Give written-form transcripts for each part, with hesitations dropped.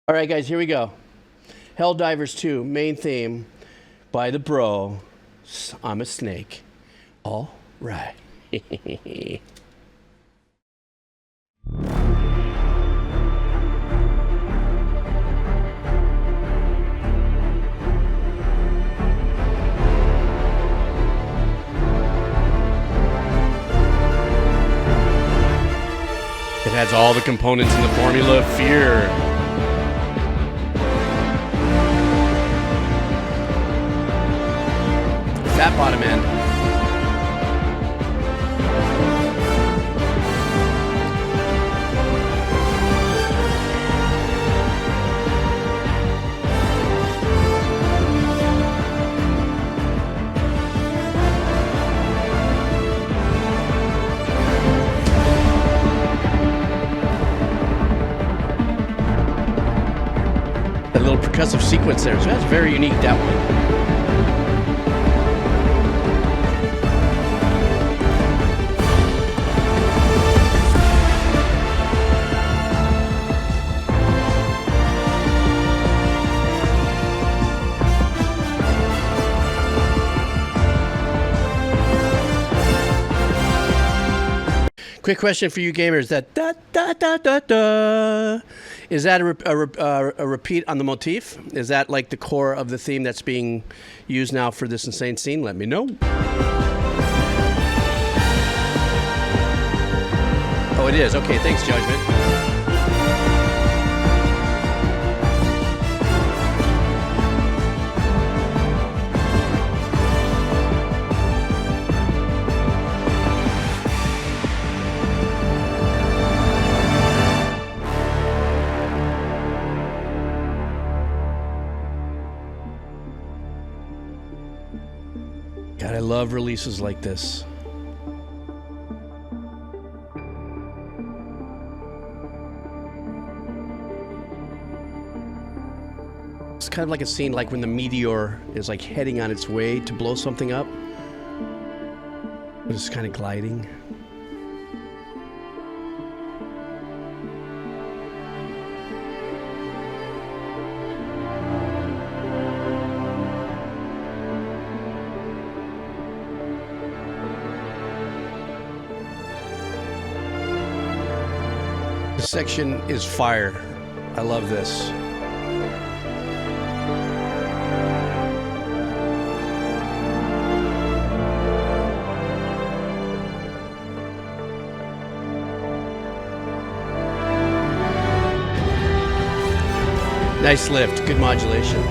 All right, guys, here we go. Helldivers 2, main theme by the bro. I'm a snake. All right. It has all the components in the formula of fear. Fat bottom end. That little percussive sequence there, so that's very unique, that one. Quick question for you gamers: that da da da da da, is that a repeat on the motif? Is that like the core of the theme that's being used now for this insane scene? Let me know. Oh, it is. Okay, thanks, Judgment. God, I love releases like this. It's kind of like a scene like when the meteor is like heading on its way to blow something up. But it's kind of gliding. This section is fire. I love this. Nice lift, good modulation.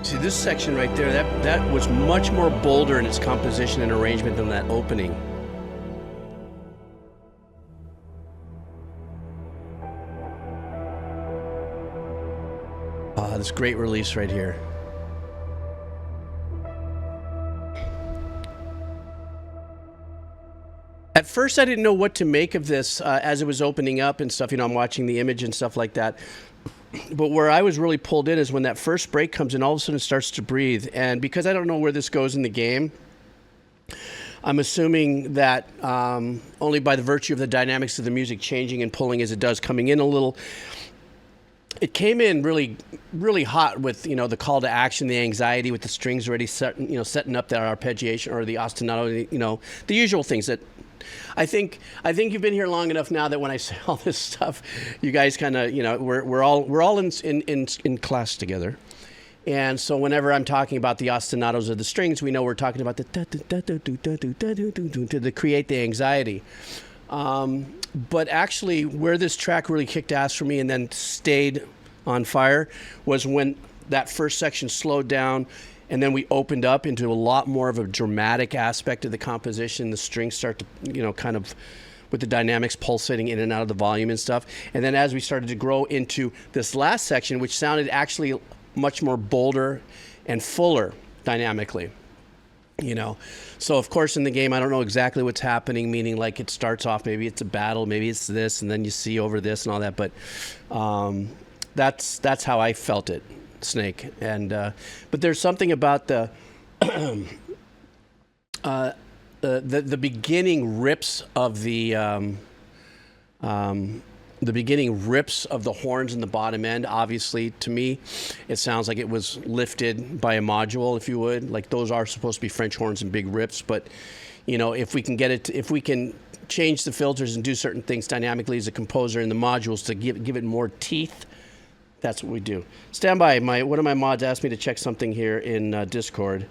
See, this section right there, that was much more bolder in its composition and arrangement than that opening. This great release right here. At first, I didn't know what to make of this as it was opening up and stuff. You know, I'm watching the image and stuff like that. But where I was really pulled in is when that first break comes in, all of a sudden it starts to breathe. And because I don't know where this goes in the game, I'm assuming that only by the virtue of the dynamics of the music changing and pulling as it does, coming in a little, it came in really, really hot with, you know, the call to action, the anxiety with the strings already setting up that arpeggiation or the ostinato, you know, the usual things that I think you've been here long enough now that when I say all this stuff, you guys kind of, you know, we're all in class together. And so whenever I'm talking about the ostinatos of the strings, we know we're talking about the to create the anxiety. But actually, where this track really kicked ass for me and then stayed on fire was when that first section slowed down, and then we opened up into a lot more of a dramatic aspect of the composition. The strings start to, you know, kind of with the dynamics pulsating in and out of the volume and stuff. And then as we started to grow into this last section, which sounded actually much more bolder and fuller dynamically, So of course in the game, I don't know exactly what's happening, meaning like it starts off, maybe it's a battle, maybe it's this, and then you see over this and all that. But that's how I felt it, Snake. And but there's something about the beginning rips of the beginning rips of the horns in the bottom end. Obviously, to me, it sounds like it was lifted by a module, if you would. Like those are supposed to be French horns and big rips, but if we can if we can change the filters and do certain things dynamically as a composer in the modules to give it more teeth, that's what we do. Stand by. One of my mods asked me to check something here in Discord.